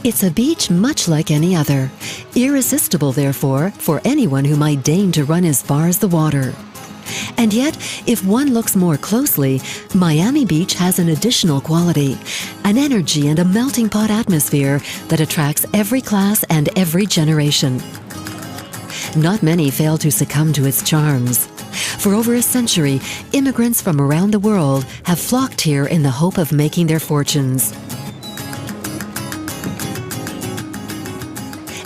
It's a beach much like any other, irresistible, therefore, for anyone who might deign to run as far as the water. And yet, if one looks more closely, Miami Beach has an additional quality, an energy and a melting pot atmosphere that attracts every class and every generation. Not many fail to succumb to its charms. For over a century, immigrants from around the world have flocked here in the hope of making their fortunes.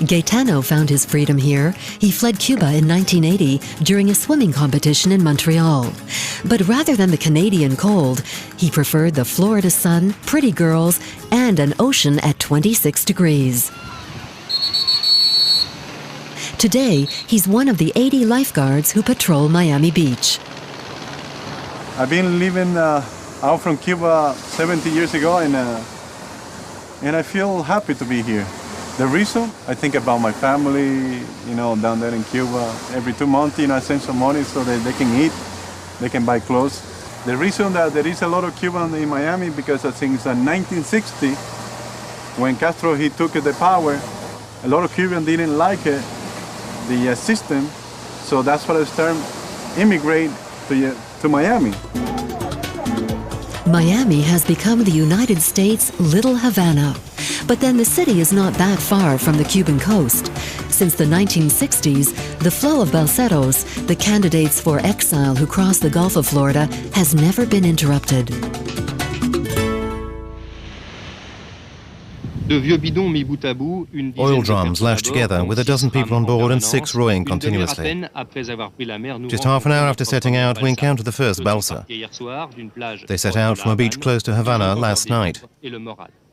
Gaetano found his freedom here. He fled Cuba in 1980 during a swimming competition in Montreal. But rather than the Canadian cold, he preferred the Florida sun, pretty girls, and an ocean at 26 degrees. Today, he's one of the 80 lifeguards who patrol Miami Beach. I've been living out from Cuba 70 years ago, and I feel happy to be here. The reason, I think about my family, down there in Cuba. Every 2 months, I send some money so that they can eat, they can buy clothes. The reason that there is a lot of Cubans in Miami, because I think in 1960, when Castro he took the power, a lot of Cubans didn't like it, the system, so that's why I started immigrate to Miami. Miami has become the United States' Little Havana. But then the city is not that far from the Cuban coast. Since the 1960s, the flow of balseros, the candidates for exile who cross the Gulf of Florida, has never been interrupted. Oil drums lashed together with a dozen people on board and 6 rowing continuously. Just half an hour after setting out, we encountered the first balsa. They set out from a beach close to Havana last night.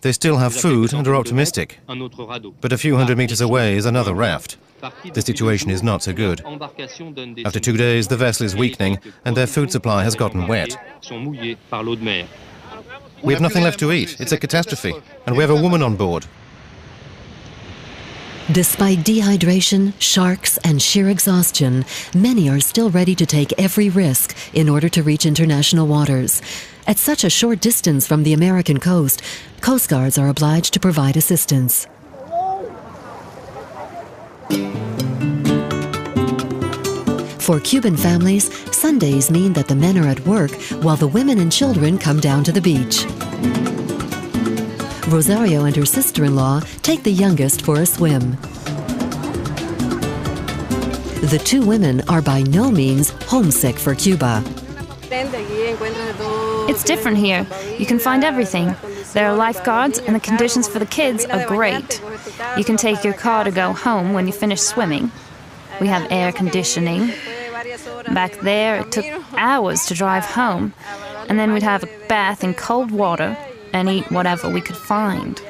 They still have food and are optimistic. But a few hundred meters away is another raft. The situation is not so good. After 2 days, the vessel is weakening and their food supply has gotten wet. We have nothing left to eat. It's a catastrophe. And we have a woman on board. Despite dehydration, sharks, and sheer exhaustion, many are still ready to take every risk in order to reach international waters. At such a short distance from the American coast, Coast Guards are obliged to provide assistance. For Cuban families, Sundays mean that the men are at work while the women and children come down to the beach. Rosario and her sister-in-law take the youngest for a swim. The 2 women are by no means homesick for Cuba. It's different here. You can find everything. There are lifeguards, and the conditions for the kids are great. You can take your car to go home when you finish swimming. We have air conditioning. Back there, it took hours to drive home, and then we'd have a bath in cold water and eat whatever we could find.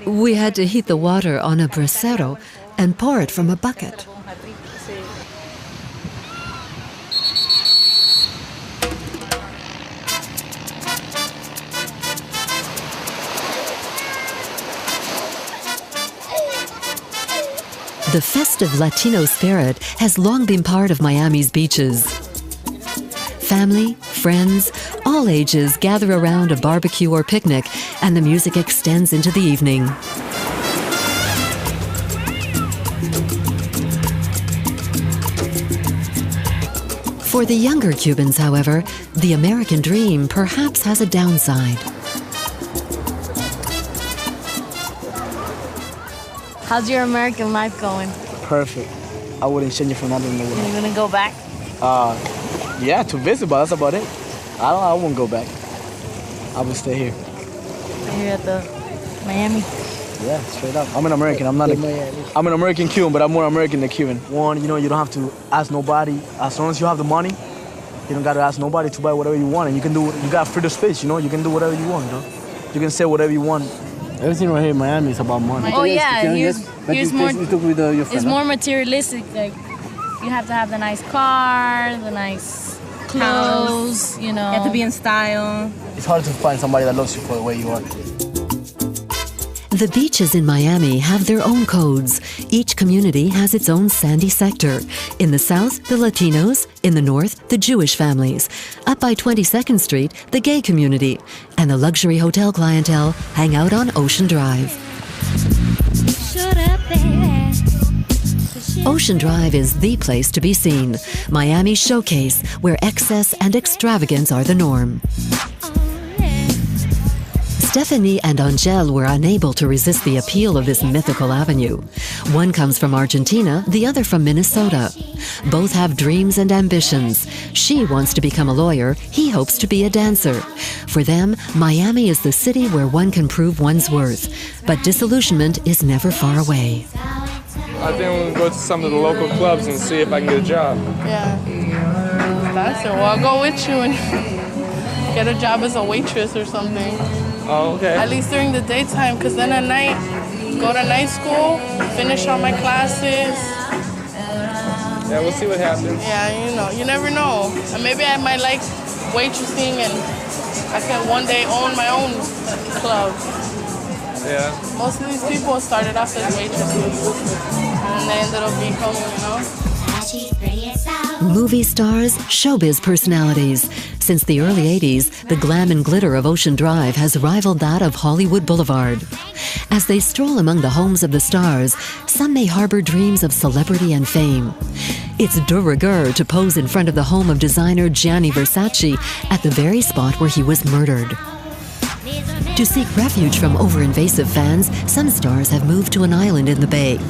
We had to heat the water on a brasero and pour it from a bucket. The festive Latino spirit has long been part of Miami's beaches. Family, friends, all ages gather around a barbecue or picnic, and the music extends into the evening. For the younger Cubans, however, the American dream perhaps has a downside. How's your American life going? Perfect. I wouldn't change it for nothing in the world. Are you gonna go back? Yeah, to visit, but that's about it. I won't go back. I will stay here. Stay here at the Miami? Yeah, straight up. I'm an American. I'm an American Cuban, but I'm more American than Cuban. One, you don't have to ask nobody. As long as you have the money, you don't gotta ask nobody to buy whatever you want, and you got freedom of speech. You can do whatever you want, You can say whatever you want. Everything right here in Miami is about money. Oh yeah, here's more. It's more materialistic. Like you have to have the nice car, the nice clothes. You have to be in style. It's hard to find somebody that loves you for the way you are. The beaches in Miami have their own codes. Each community has its own sandy sector. In the south, the Latinos. In the north, the Jewish families. Up by 22nd Street, the gay community. And the luxury hotel clientele hang out on Ocean Drive. Ocean Drive is the place to be seen, Miami's showcase where excess and extravagance are the norm. Stephanie and Angel were unable to resist the appeal of this mythical avenue. One comes from Argentina, the other from Minnesota. Both have dreams and ambitions. She wants to become a lawyer, he hopes to be a dancer. For them, Miami is the city where one can prove one's worth. But disillusionment is never far away. I think we'll go to some of the local clubs and see if I can get a job. Yeah. Dancer. Well, I'll go with you and get a job as a waitress or something. Oh, okay. At least during the daytime, because then at night, go to night school, finish all my classes. Yeah, we'll see what happens. Yeah, you know, you never know. And maybe I might like waitressing and I can one day own my own club. Yeah. Most of these people started off as waitresses and they ended up becoming, you know. Movie stars, showbiz personalities. Since the early 80s, the glam and glitter of Ocean Drive has rivaled that of Hollywood Boulevard. As they stroll among the homes of the stars, some may harbor dreams of celebrity and fame. It's de rigueur to pose in front of the home of designer Gianni Versace at the very spot where he was murdered. To seek refuge from over-invasive fans, some stars have moved to an island in the bay.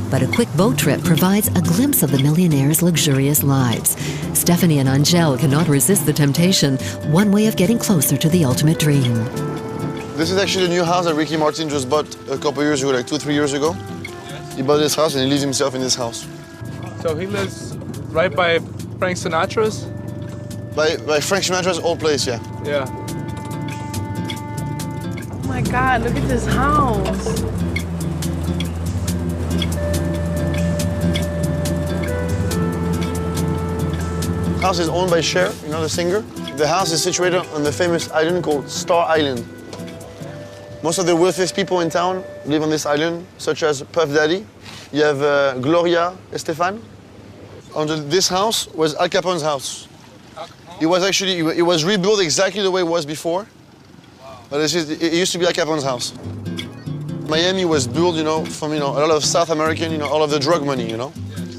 But a quick boat trip provides a glimpse of the millionaires' luxurious lives. Stephanie and Angel cannot resist the temptation, one way of getting closer to the ultimate dream. This is actually the new house that Ricky Martin just bought a couple years ago, like 2-3 years ago. He bought this house and he lives himself in this house. So he lives right by Frank Sinatra's? By Frank Sinatra's old place, yeah. Yeah. Oh my God, look at this house. The house is owned by Cher, you know, the singer. The house is situated on the famous island called Star Island. Most of the wealthiest people in town live on this island, such as Puff Daddy. You have Gloria Estefan. Under this house was Al Capone's house. It was rebuilt exactly the way it was before. But it used to be Al Capone's house. Miami was built, you know, from, you know, a lot of South American, you know, all of the drug money, you know.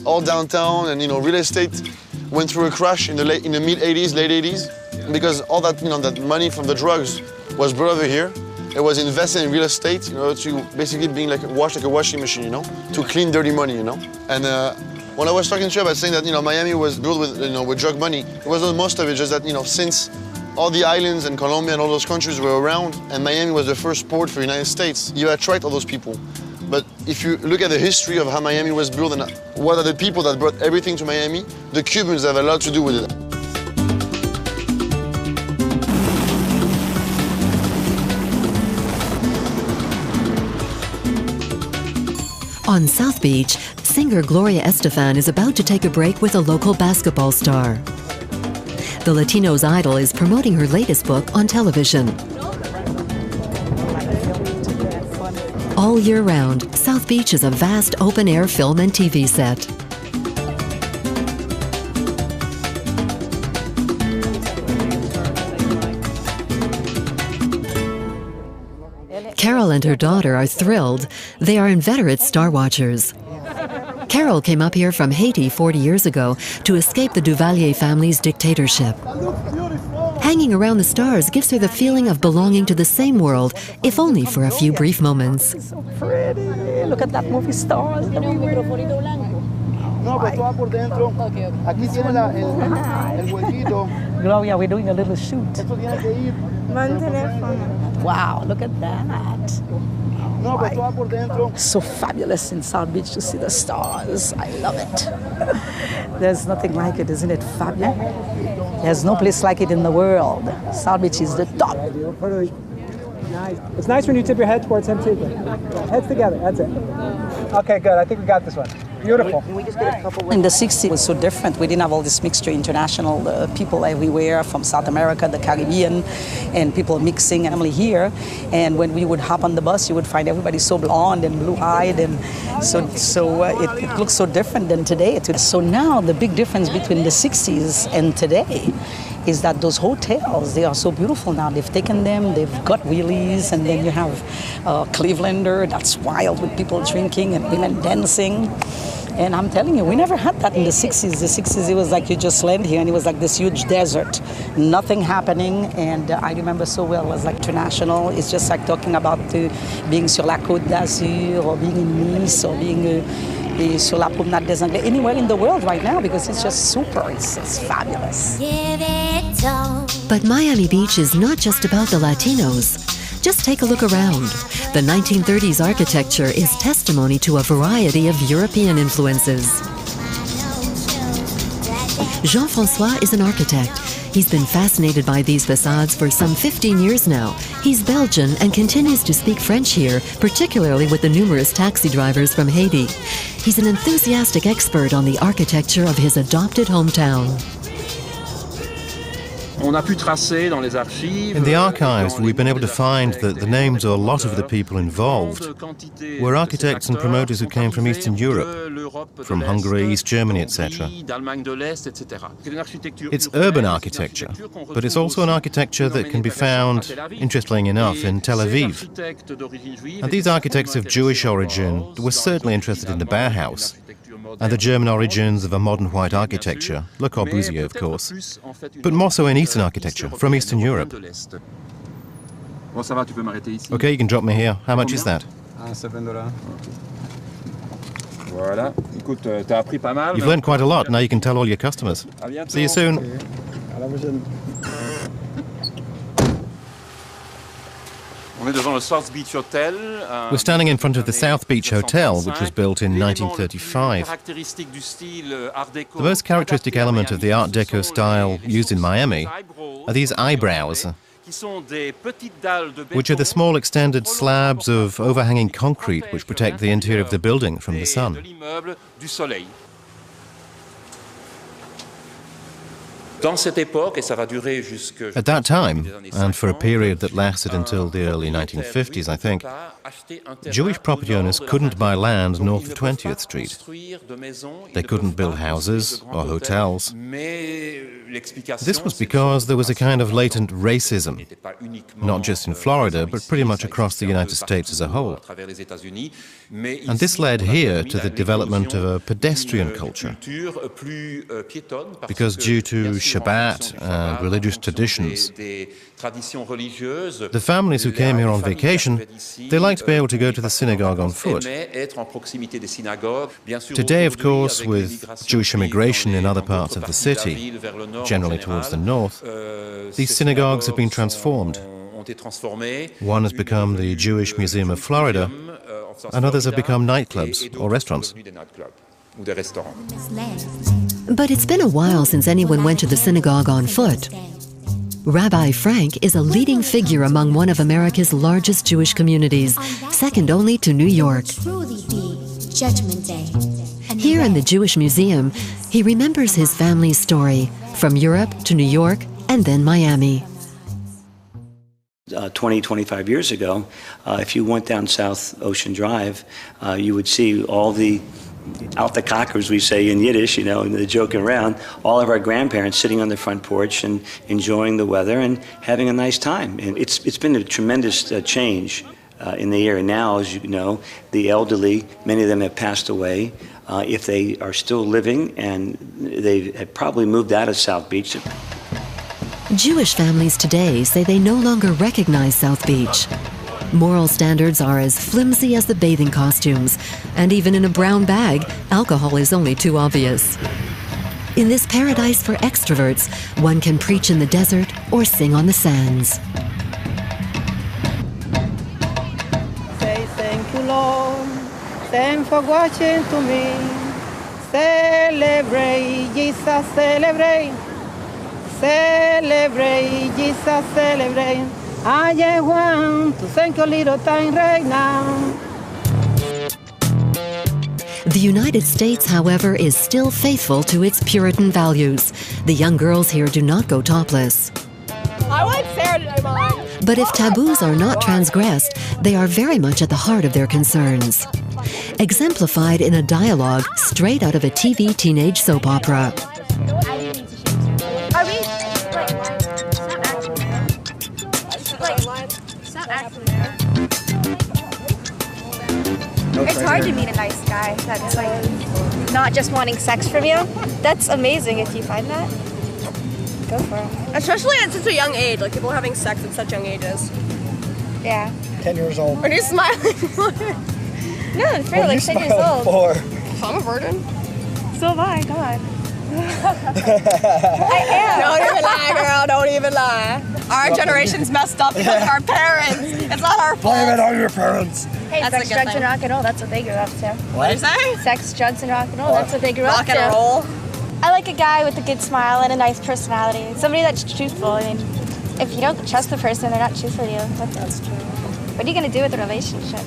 All downtown, and, you know, real estate went through a crash in the mid-80s, late 80s, because all that, you know, that money from the drugs was brought over here. It was invested in real estate, you know, to basically being like a washing machine, you know, to clean dirty money, you know. And when I was talking to you about saying that, you know, Miami was built with, you know, with drug money, it wasn't most of it, just that, you know, since all the islands and Colombia and all those countries were around, and Miami was the first port for the United States, you attract all those people. But if you look at the history of how Miami was built and what are the people that brought everything to Miami, the Cubans have a lot to do with it. On South Beach, singer Gloria Estefan is about to take a break with a local basketball star. The Latino's idol is promoting her latest book on television. All year round, South Beach is a vast open-air film and TV set. Carol and her daughter are thrilled. They are inveterate Star Watchers. Carol came up here from Haiti 40 years ago to escape the Duvalier family's dictatorship. Hanging around the stars gives her the feeling of belonging to the same world, if only for a few brief moments. It's so pretty. Look at that movie Stars. No, pero por dentro. Aquí tiene el huequito. Gloria, we're doing a little shoot. Wow, look at that. So fabulous in South Beach to see the stars. I love it. There's nothing like it, isn't it fabulous? There's no place like it in the world. South Beach is the top. Nice. It's nice when you tip your head towards him too. Heads together, that's it. Okay, good. I think we got this one. Beautiful. In the 60s, it was so different. We didn't have all this mixture, international people everywhere from South America, the Caribbean, and people mixing. And I'm here, and when we would hop on the bus, you would find everybody so blonde and blue-eyed, and it looks so different than today. So now the big difference between the 60s and today is that those hotels, they are so beautiful now. They've taken them, they've got wheelies, and then you have Clevelander, that's wild with people drinking and women dancing. And I'm telling you, we never had that in the 60s. The 60s, it was like you just land here and it was like this huge desert, nothing happening. And I remember so well, it was like international. It's just like talking about being sur la Côte d'Azur or being in Nice or being sur la Promenade des Anglais, anywhere in the world right now, because it's just super, it's fabulous. But Miami Beach is not just about the Latinos. Just take a look around. The 1930s architecture is testimony to a variety of European influences. Jean-François is an architect. He's been fascinated by these facades for some 15 years now. He's Belgian and continues to speak French here, particularly with the numerous taxi drivers from Haiti. He's an enthusiastic expert on the architecture of his adopted hometown. In the archives, we've been able to find that the names of a lot of the people involved were architects and promoters who came from Eastern Europe, from Hungary, East Germany, etc. It's urban architecture, but it's also an architecture that can be found, interestingly enough, in Tel Aviv. And these architects of Jewish origin were certainly interested in the Bauhaus and the German origins of a modern white architecture, Le Corbusier, of course, but more so in Eastern architecture, from Eastern Europe. Okay, you can drop me here. How much is that? You've learned quite a lot. Now you can tell all your customers. See you soon. We're standing in front of the South Beach Hotel, which was built in 1935. The most characteristic element of the Art Deco style used in Miami are these eyebrows, which are the small extended slabs of overhanging concrete which protect the interior of the building from the sun. At that time, and for a period that lasted until the early 1950s, I think, Jewish property owners couldn't buy land north of 20th Street. They couldn't build houses or hotels. This was because there was a kind of latent racism, not just in Florida, but pretty much across the United States as a whole. And this led here to the development of a pedestrian culture, because due to Shabbat and religious traditions, the families who came here on vacation, they liked to be able to go to the synagogue on foot. Today, of course, with Jewish immigration in other parts of the city, generally towards the north, these synagogues have been transformed. One has become the Jewish Museum of Florida, and others have become nightclubs or restaurants. But it's been a while since anyone went to the synagogue on foot. Rabbi Frank is a leading figure among one of America's largest Jewish communities, second only to New York. Here in the Jewish Museum, he remembers his family's story, from Europe to New York and then Miami. 25 years ago, if you went down South Ocean Drive, you would see all the out the cockers, we say in Yiddish, and the joking around, all of our grandparents sitting on the front porch and enjoying the weather and having a nice time. And it's been a tremendous change in the area. Now, as you know, the elderly, many of them have passed away. If they are still living, and they have probably moved out of South Beach. Jewish families today say they no longer recognize South Beach. Moral standards are as flimsy as the bathing costumes, and even in a brown bag, alcohol is only too obvious. In this paradise for extroverts, one can preach in the desert or sing on the sands. Say thank you, Lord. Thanks for watching to me. Celebrate, Jesus, celebrate. Celebrate, Jesus, celebrate. I just want to thank you a little time right now. The United States, however, is still faithful to its Puritan values. The young girls here do not go topless. I want Sarah to know mine. But if taboos are not transgressed, they are very much at the heart of their concerns. Exemplified in a dialogue straight out of a TV teenage soap opera. It's hard to meet a nice guy that's like not just wanting sex from you. That's amazing if you find that. Go for it. Especially at such a young age, like people having sex at such young ages. Yeah. 10 years old. Are you smiling? No, for like 10 years old. So I'm a virgin. So am I, God. I am. Don't even lie, girl. Don't even lie. Our generation's messed up because of our parents. It's not our fault. Blame it on your parents. Hey, That's sex, a good drugs, thing. and rock and roll, that's what they grew up to. What did you say? Sex, drugs, and rock and roll, that's what they grew up Rock to. and roll. I like a guy with a good smile and a nice personality. Somebody that's truthful. I mean, if you don't trust the person, they're not truthful to you. That's true. What are you going to do with a relationship?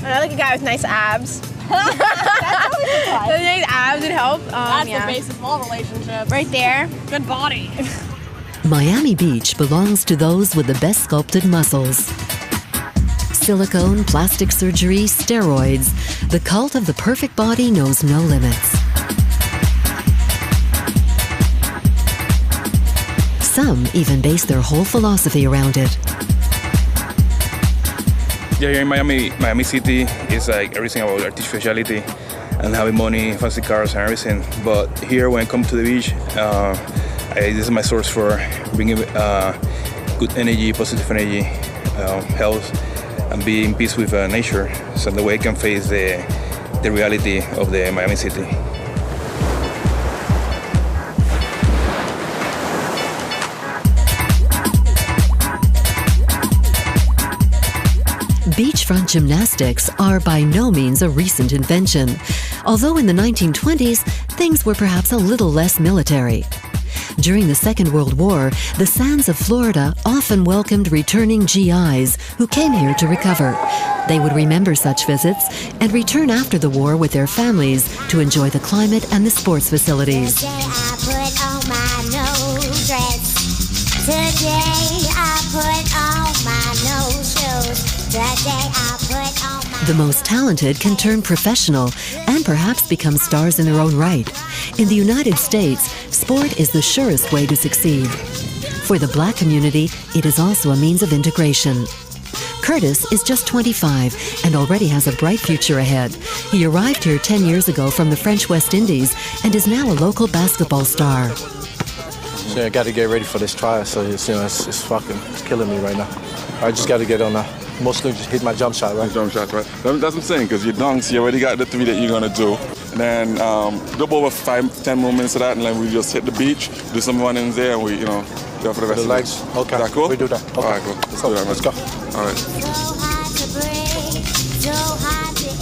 And I like a guy with nice abs. That's always a plus. Nice abs would help. That's the basis of all relationships. Right there. Good body. Miami Beach belongs to those with the best sculpted muscles. Silicone, plastic surgery, steroids. The cult of the perfect body knows no limits. Some even base their whole philosophy around it. Yeah, here in Miami City, it's like everything about artificiality and having money, fancy cars and everything. But here, when I come to the beach, this is my source for bringing good energy, positive energy, health, and be in peace with nature. So the way I can face the reality of the Miami City. Beachfront gymnastics are by no means a recent invention, although in the 1920s, things were perhaps a little less military. During the Second World War, the sands of Florida often welcomed returning GIs who came here to recover. They would remember such visits and return after the war with their families to enjoy the climate and the sports facilities. Today I put on my nose dress. Today I put on my nose shoes. Today I put on my... The most talented can turn professional and perhaps become stars in their own right. In the United States, sport is the surest way to succeed. For the Black community, it is also a means of integration. Curtis is just 25 and already has a bright future ahead. He arrived here 10 years ago from the French West Indies and is now a local basketball star. So I got to get ready for this trial, so it's killing me right now. I just got to get on mostly just hit my jump shot, right? Jump shot, right? That's what I'm saying, because your dunks, you already got the three that you're going to do. And then do over 5-10 more minutes of that, and then we just hit the beach, do some runnings there, and we, go for the rest of the legs. Okay. Is that cool? We do that. Okay. All right, cool. Let's do that, man. Let's go. All right.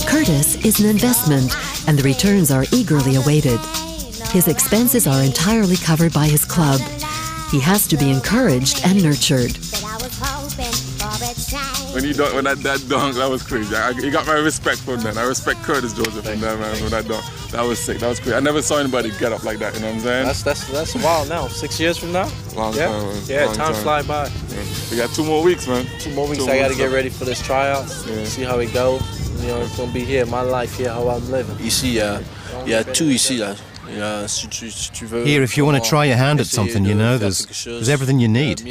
Curtis is an investment, and the returns are eagerly awaited. His expenses are entirely covered by his club. He has to be encouraged and nurtured. When that dunk, that was crazy. You got my respect from that. I respect Curtis Joseph from that, man, from that dunk. That was sick. That was crazy. I never saw anybody get up like that, you know what I'm saying? That's a while now. 6 years from now? Long time, man. Yeah, long time fly by. Yeah. We got 2 more weeks, man. 2 more weeks. I got to get ready for this tryout, see how it goes. It's going to be here, my life here, how I'm living. Ici, il y a tout ici, là. Here, if you want to try your hand at something, there's everything you need.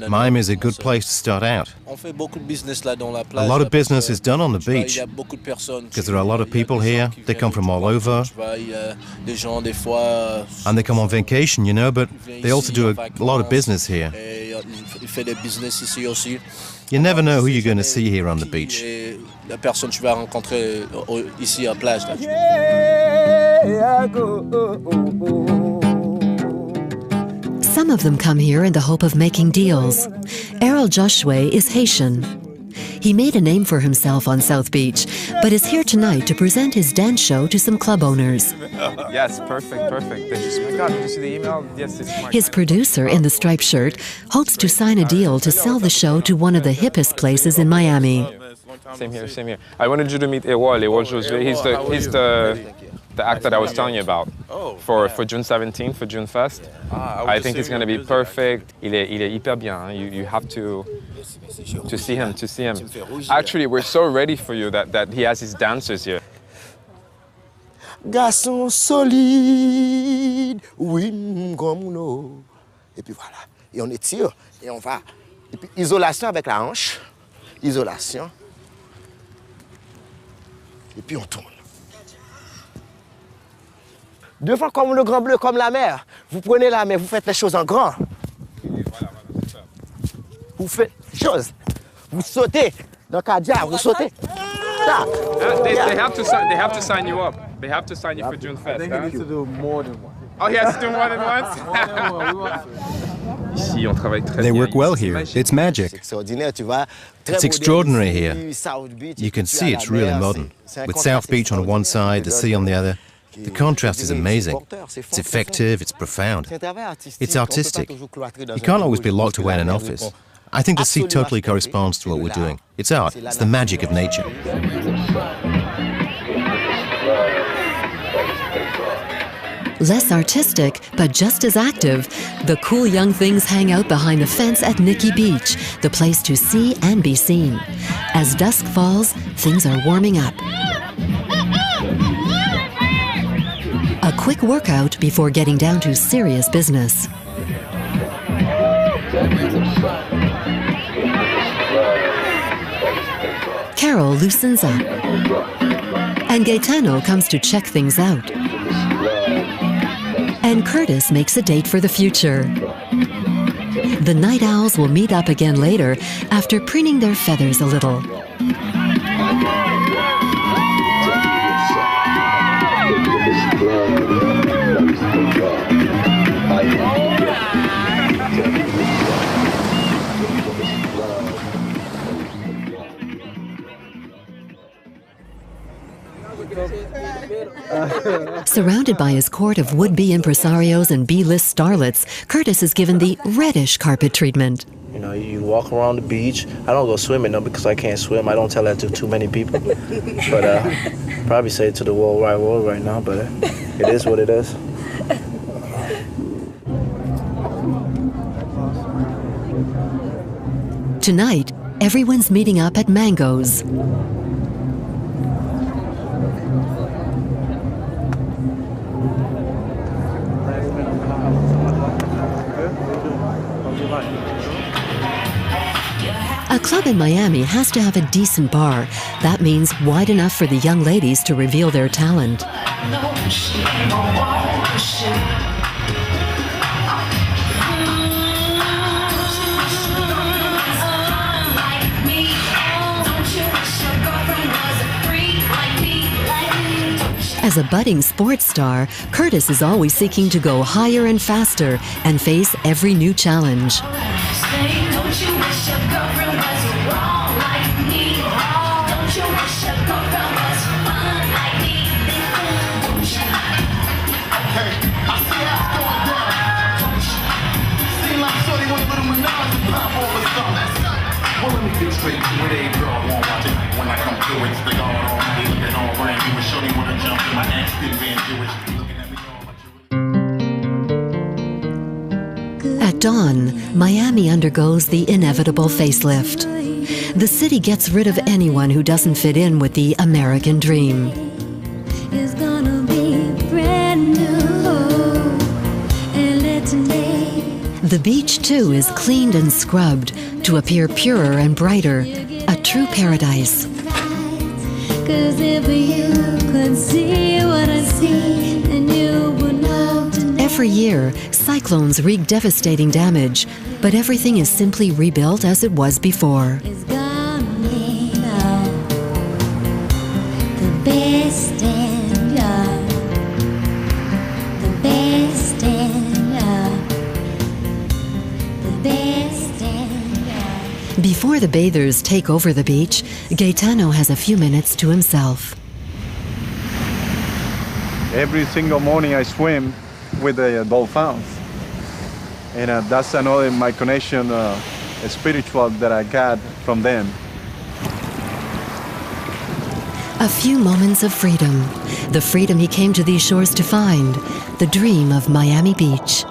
Miami is a good place to start out. A lot of business is done on the beach because there are a lot of people here. They come from all over and they come on vacation, but they also do a lot of business here. You never know who you're going to see here on the beach. La personne tu vas rencontrer ici à plage. Some of them come here in the hope of making deals. Errol Joshua is Haitian. He made a name for himself on South Beach, but is here tonight to present his dance show to some club owners. Yes, perfect. Oh my God, did you see the email? Yes, it's Mark. His producer in the striped shirt hopes to sign a deal to sell the show to one of the hippest places in Miami. Same here. I wanted you to meet Ewol Josue. He's the act that I was telling you about for June 17th, for June 1st. I think it's going to be perfect. Il est hyper bien. You have to see him. Actually, we're so ready for you that he has his dancers here. Garçon solide, oui, comme nous. Et puis voilà. Et on étire, et on va. Et puis isolation avec la hanche. Isolation. Et puis on tourne. Devant comme le grand bleu, comme la mer. Vous prenez la mer, vous faites les choses en grand. Vous faites les choses. Vous sautez. Dans Kadia, vous sautez. They have to sign you up. They have to sign you for June Fest. I think he needs to do more than one. Oh, he has to do more than once? Ici, on travaille très They bien. work well here. It's magic. It's extraordinary here. You can see it's really modern. With South Beach on one side, the sea on the other. The contrast is amazing. It's effective, it's profound. It's artistic. You can't always be locked away in an office. I think the sea totally corresponds to what we're doing. It's art. It's the magic of nature. Less artistic, but just as active, the cool young things hang out behind the fence at Nikki Beach, the place to see and be seen. As dusk falls, things are warming up. A quick workout before getting down to serious business. Carol loosens up, and Gaetano comes to check things out. And Curtis makes a date for the future. The night owls will meet up again later after preening their feathers a little. Surrounded by his court of would-be impresarios and B-list starlets, Curtis is given the reddish carpet treatment. You know, you walk around the beach. I don't go swimming though because I can't swim. I don't tell that to too many people. But probably say it to the whole wide world right now, but it is what it is. Tonight, everyone's meeting up at Mango's. A club in Miami has to have a decent bar. That means wide enough for the young ladies to reveal their talent. As a budding sports star, Curtis is always seeking to go higher and faster and face every new challenge. At dawn, Miami undergoes the inevitable facelift. The city gets rid of anyone who doesn't fit in with the American dream. It's gonna be brand new, and let's The beach, too, is cleaned and scrubbed to appear purer and brighter, a true paradise. 'Cause if you could see what I see, then you would know tonight. Every year, cyclones wreak devastating damage, but everything is simply rebuilt as it was before. It's gonna be now the best in love, the best in love, the best in love. Before the bathers take over the beach, Gaetano has a few minutes to himself. Every single morning I swim with the dolphins. And that's another my connection spiritual that I got from them. A few moments of freedom, the freedom he came to these shores to find, the dream of Miami Beach.